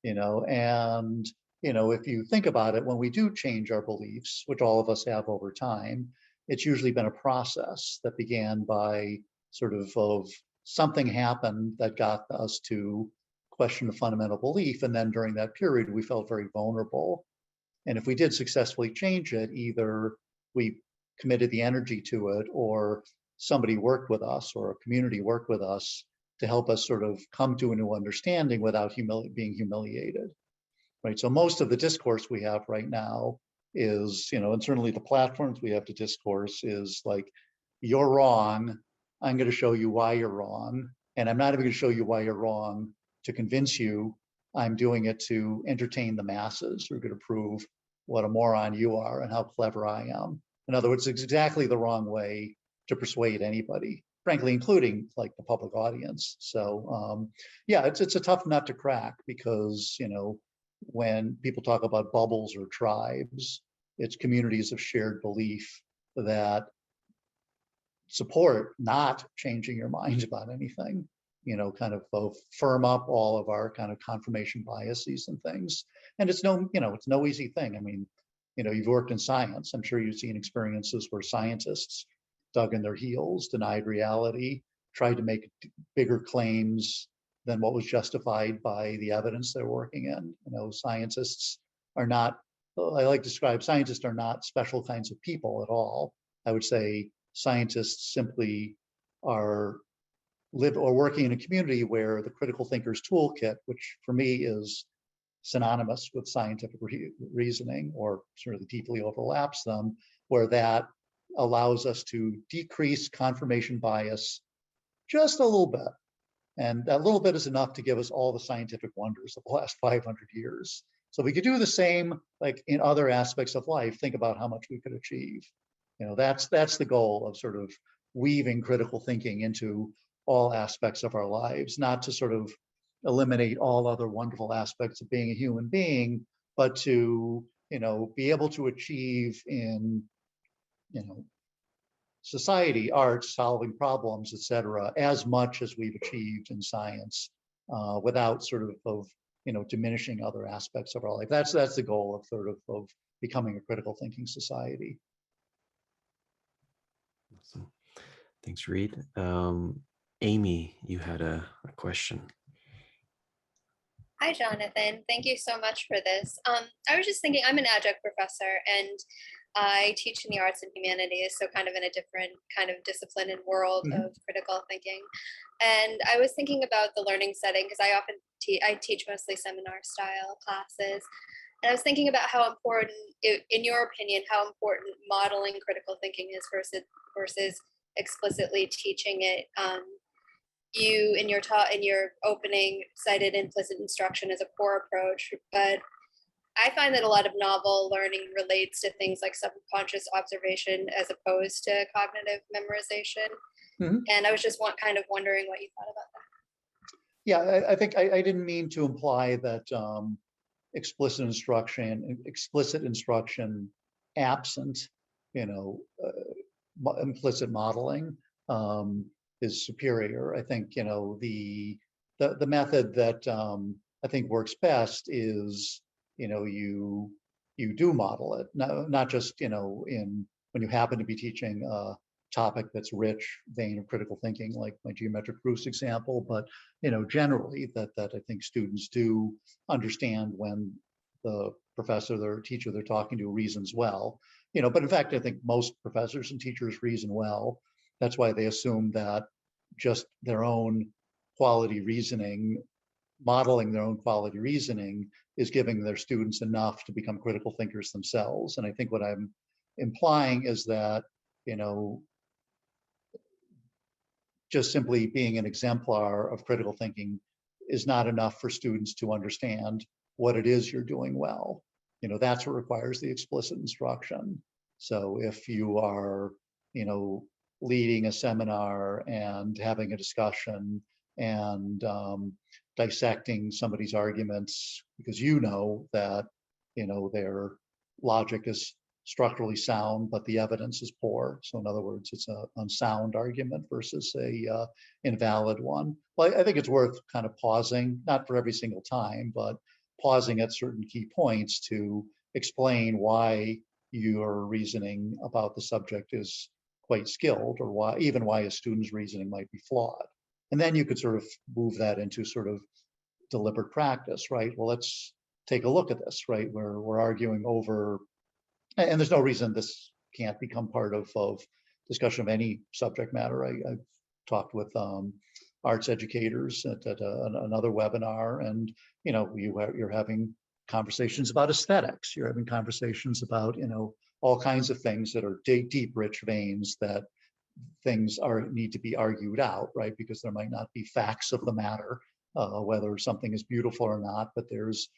[SPEAKER 2] And if you think about it, when we do change our beliefs, which all of us have over time, it's usually been a process that began by sort of something happened that got us to question a fundamental belief. And then during that period, we felt very vulnerable. And if we did successfully change it, either we committed the energy to it, or somebody worked with us, or a community worked with us to help us sort of come to a new understanding without being humiliated. Right. So most of the discourse we have right now is, and certainly the platforms we have to discourse is like, you're wrong. I'm going to show you why you're wrong. And I'm not even going to show you why you're wrong to convince you. I'm doing it to entertain the masses who are going to prove what a moron you are and how clever I am. In other words, it's exactly the wrong way to persuade anybody, frankly, including like the public audience. So yeah, it's a tough nut to crack, because, when people talk about bubbles or tribes, it's communities of shared belief that support not changing your mind about anything, kind of firm up all of our kind of confirmation biases and things. And it's no easy thing. You've worked in science. I'm sure you've seen experiences where scientists dug in their heels, denied reality, tried to make bigger claims than what was justified by the evidence they're working in. Scientists are not, I like to describe, scientists are not special kinds of people at all. I would say scientists simply are working in a community where the critical thinkers toolkit, which for me is synonymous with scientific reasoning, or sort of deeply overlaps them, where that allows us to decrease confirmation bias just a little bit. And that little bit is enough to give us all the scientific wonders of the last 500 years. So we could do the same, like in other aspects of life. Think about how much we could achieve. That's the goal of sort of weaving critical thinking into all aspects of our lives, not to sort of eliminate all other wonderful aspects of being a human being, but to, be able to achieve in, society, arts, solving problems, et cetera, as much as we've achieved in science, without sort of diminishing other aspects of our life. That's the goal of of becoming a critical thinking society.
[SPEAKER 1] Awesome. Thanks, Reed. Amy, you had a question.
[SPEAKER 5] Hi, Jonathan. Thank you so much for this. I was just thinking, I'm an adjunct professor and I teach in the arts and humanities, so kind of in a different kind of discipline and world of critical thinking. And I was thinking about the learning setting, because I often I teach mostly seminar style classes. And I was thinking about how important, in your opinion, how important modeling critical thinking is versus explicitly teaching it. You in your opening cited implicit instruction as a core approach, but I find that a lot of novel learning relates to things like subconscious observation as opposed to cognitive memorization. And I was just kind of wondering what you thought about that.
[SPEAKER 2] Yeah, I think I didn't mean to imply that explicit instruction absent, implicit modeling is superior. I think, the method that I think works best is, you do model it, not just, when you happen to be teaching a topic that's rich vein of critical thinking, like my geometric proofs example, but, generally that I think students do understand when the professor, their teacher they're talking to reasons well, but in fact, I think most professors and teachers reason well. That's why they assume that just their own quality reasoning, modeling their own quality reasoning, is giving their students enough to become critical thinkers themselves. And I think what I'm implying is that, just simply being an exemplar of critical thinking is not enough for students to understand what it is you're doing well. That's what requires the explicit instruction. So if you are, leading a seminar and having a discussion and dissecting somebody's arguments because that their logic is structurally sound, but the evidence is poor. So in other words, it's an unsound argument versus a invalid one. Well, I think it's worth kind of pausing, not for every single time, but pausing at certain key points to explain why your reasoning about the subject is quite skilled, or why a student's reasoning might be flawed. And then you could sort of move that into sort of deliberate practice, right? Well, let's take a look at this, right? We're arguing over, and there's no reason this can't become part of discussion of any subject matter. I've talked with arts educators at another webinar, and you're having conversations about aesthetics. You're having conversations about all kinds of things that are deep, rich veins that things need to be argued out, right? Because there might not be facts of the matter, whether something is beautiful or not, but there's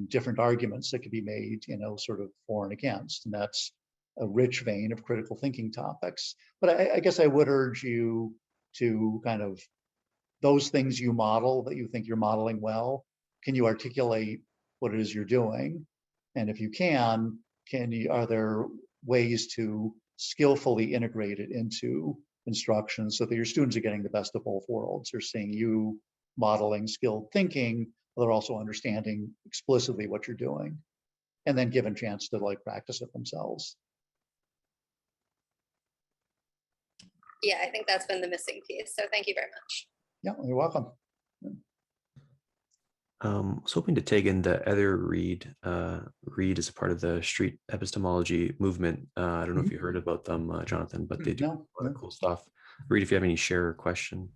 [SPEAKER 2] different arguments that could be made, sort of for and against, and that's a rich vein of critical thinking topics. But I guess I would urge you to kind of, those things you model that you think you're modeling well, can you articulate what it is you're doing? And if you are there ways to skillfully integrate it into instruction so that your students are getting the best of both worlds? They're seeing you modeling skilled thinking, but they're also understanding explicitly what you're doing, and then given chance to practice it themselves.
[SPEAKER 5] Yeah, I think that's been the missing piece. So thank you very much.
[SPEAKER 2] Yeah, you're welcome.
[SPEAKER 1] I was hoping to take in the other Reed. Reed is a part of the street epistemology movement. I don't know if you heard about them, Jonathan, but they do a lot of cool stuff. Reed, if you have any share or question.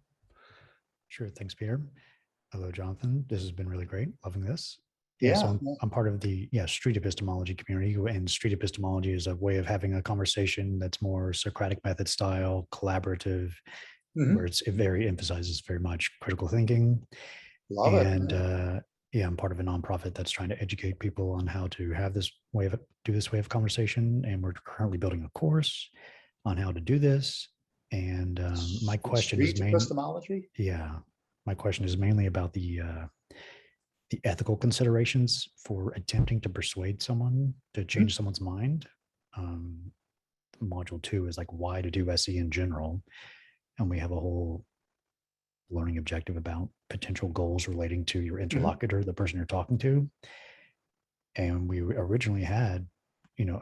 [SPEAKER 6] Sure. Thanks, Peter. Hello, Jonathan. This has been really great. Loving this.
[SPEAKER 2] Yeah.
[SPEAKER 6] So I'm part of the street epistemology community, and street epistemology is a way of having a conversation that's more Socratic method style, collaborative, where it very emphasizes very much critical thinking.
[SPEAKER 2] Love
[SPEAKER 6] And
[SPEAKER 2] it.
[SPEAKER 6] I'm part of a nonprofit that's trying to educate people on how to have this way of conversation. And we're currently building a course on how to do this. And my question is
[SPEAKER 2] epistemology.
[SPEAKER 6] My question is mainly about the ethical considerations for attempting to persuade someone to change someone's mind. Module 2 is like why to do SE in general. And we have a whole learning objective about potential goals relating to your interlocutor, the person you're talking to. And we originally had,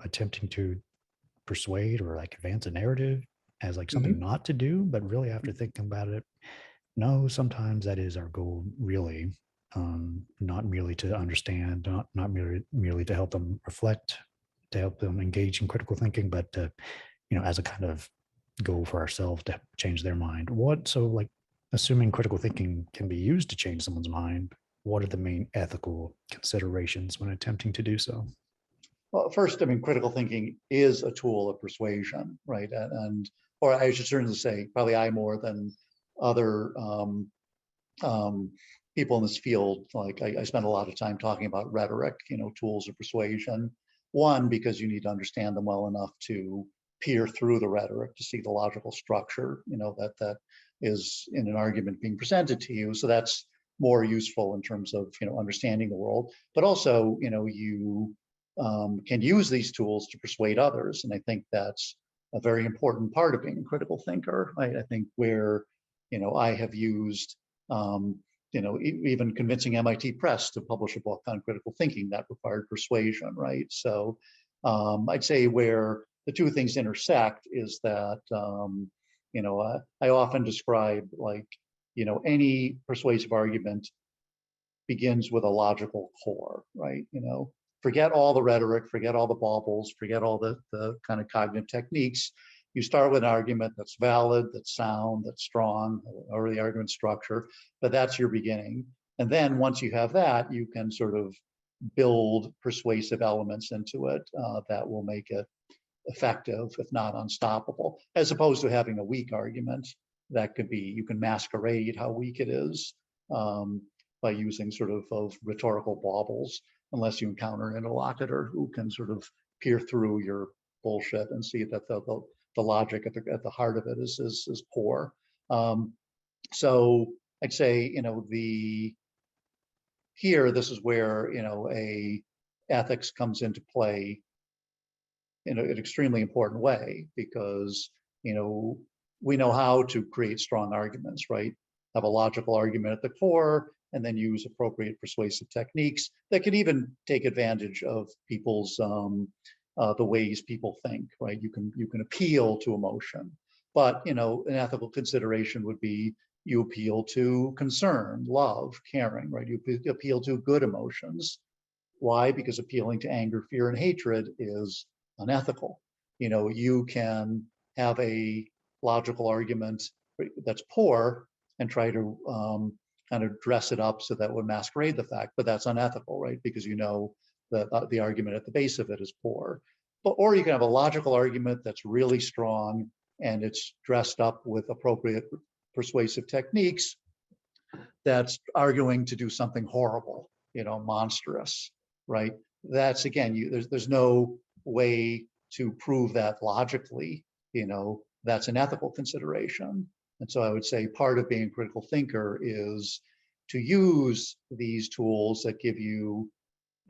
[SPEAKER 6] attempting to persuade or like advance a narrative as like something not to do, but really after thinking about it, no, sometimes that is our goal, really. Not merely to understand, not merely to help them reflect, to help them engage in critical thinking, but to, as a kind of goal for ourselves to change their mind. Assuming critical thinking can be used to change someone's mind, what are the main ethical considerations when attempting to do so?
[SPEAKER 2] Well, first, I mean, critical thinking is a tool of persuasion, right? Or I should certainly say, probably I more than other people in this field, like I spend a lot of time talking about rhetoric, tools of persuasion. One, because you need to understand them well enough to peer through the rhetoric to see the logical structure, that is in an argument being presented to you. So that's more useful in terms of, understanding the world. But also, you can use these tools to persuade others. And I think that's a very important part of being a critical thinker. I think where, I have used, even convincing MIT Press to publish a book on critical thinking that required persuasion, right? So I'd say where the two things intersect is that, I often describe any persuasive argument begins with a logical core, right? Forget all the rhetoric, forget all the baubles, forget all the kind of cognitive techniques. You start with an argument that's valid, that's sound, that's strong, or the argument structure, but that's your beginning. And then once you have that, you can sort of build persuasive elements into it that will make it effective, if not unstoppable, as opposed to having a weak argument that could be, you can masquerade how weak it is by using sort of rhetorical baubles, unless you encounter an interlocutor who can sort of peer through your bullshit and see that the logic at the heart of it is poor. So I'd say, this is where, a ethics comes into play in an extremely important way, because, we know how to create strong arguments, right? Have a logical argument at the core, and then use appropriate persuasive techniques that can even take advantage of people's the ways people think, right? You can appeal to emotion, but an ethical consideration would be you appeal to concern, love, caring, right? You appeal to good emotions. Why? Because appealing to anger, fear, and hatred is unethical. You can have a logical argument that's poor and try to kind of dress it up so that would masquerade the fact, but that's unethical, right? Because that the argument at the base of it is poor. Or you can have a logical argument that's really strong and it's dressed up with appropriate persuasive techniques that's arguing to do something horrible, monstrous, right? That's, again, there's no way to prove that logically, that's an ethical consideration. And so I would say part of being a critical thinker is to use these tools that give you,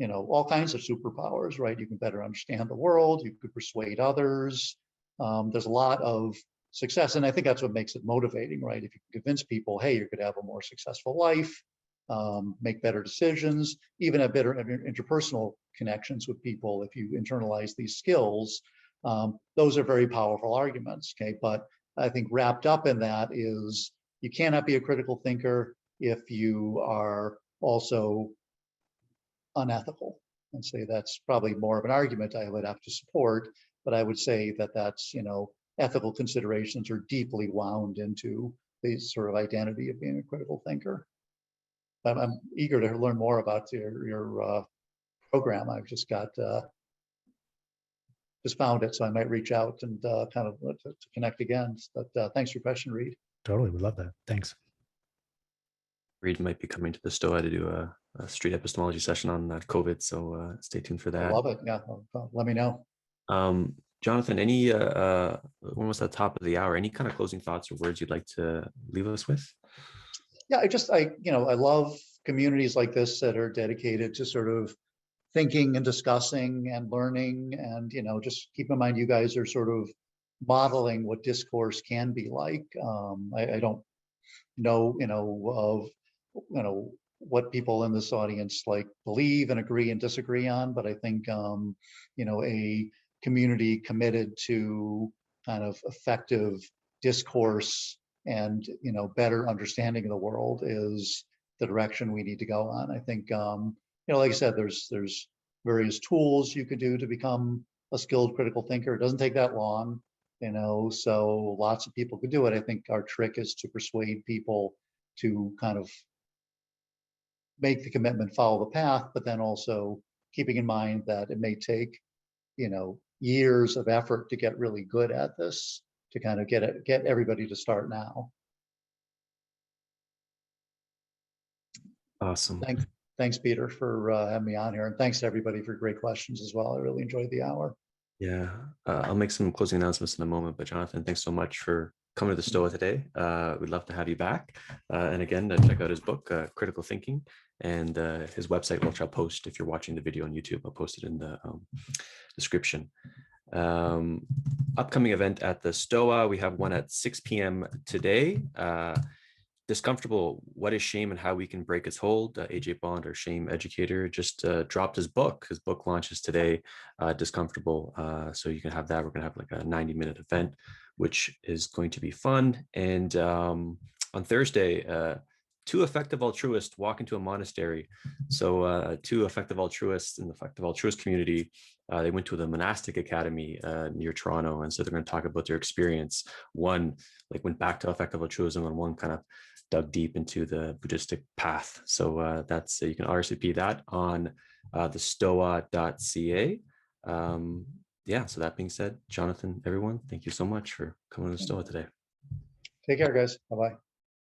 [SPEAKER 2] all kinds of superpowers, right? You can better understand the world, you could persuade others. There's a lot of success, and I think that's what makes it motivating, right? If you can convince people, hey, you're going to have a more successful life, make better decisions, even have better interpersonal connections with people if you internalize these skills. Those are very powerful arguments, okay? But I think wrapped up in that is you cannot be a critical thinker if you are also unethical. And say that's probably more of an argument I would have to support, but I would say that that's, ethical considerations are deeply wound into the sort of identity of being a critical thinker. I'm eager to learn more about your program. I've just found it, so I might reach out and kind of to connect again. But thanks for your question, Reed.
[SPEAKER 6] Totally, would love that. Thanks.
[SPEAKER 1] Reed might be coming to the Stoa to do a street epistemology session on COVID, so stay tuned for
[SPEAKER 2] I
[SPEAKER 1] that.
[SPEAKER 2] love it. Yeah, let me know.
[SPEAKER 1] Jonathan, any almost at the top of the hour, any kind of closing thoughts or words you'd like to leave us with?
[SPEAKER 2] Yeah, I love communities like this that are dedicated to sort of thinking and discussing and learning, and just keep in mind you guys are sort of modeling what discourse can be like. I don't know of what people in this audience like believe and agree and disagree on, but I think a community committed to kind of effective discourse and better understanding of the world is the direction we need to go on. I think like I said, there's various tools you could do to become a skilled critical thinker. It doesn't take that long, so lots of people could do it. I think our trick is to persuade people to kind of make the commitment, follow the path, but then also keeping in mind that it may take years of effort to get really good at this, to kind of get everybody to start now.
[SPEAKER 1] Awesome.
[SPEAKER 2] Thanks, Peter, for having me on here, and thanks to everybody for great questions as well. I really enjoyed the hour.
[SPEAKER 1] Yeah, I'll make some closing announcements in a moment, but Jonathan, thanks so much for coming to the Stoa today. We'd love to have you back. And again, check out his book, Critical Thinking, and his website, which I'll post if you're watching the video on YouTube. I'll post it in the description. Upcoming event at the Stoa, we have one at 6 p.m. today. Discomfortable, what is shame and how we can break its hold. AJ Bond, our shame educator, just dropped his book. His book launches today, Discomfortable. So you can have that. We're going to have like a 90-minute event, which is going to be fun. And on Thursday, two effective altruists walk into a monastery. So two effective altruists in the effective altruist community, they went to the monastic academy near Toronto. And so they're going to talk about their experience. One like went back to effective altruism, and one kind of dug deep into the Buddhistic path. So that's you can RSVP that on thestoa.ca. Yeah, so that being said, Jonathan, everyone, thank you so much for coming to the Stoa today.
[SPEAKER 2] Take care, guys. Bye-bye.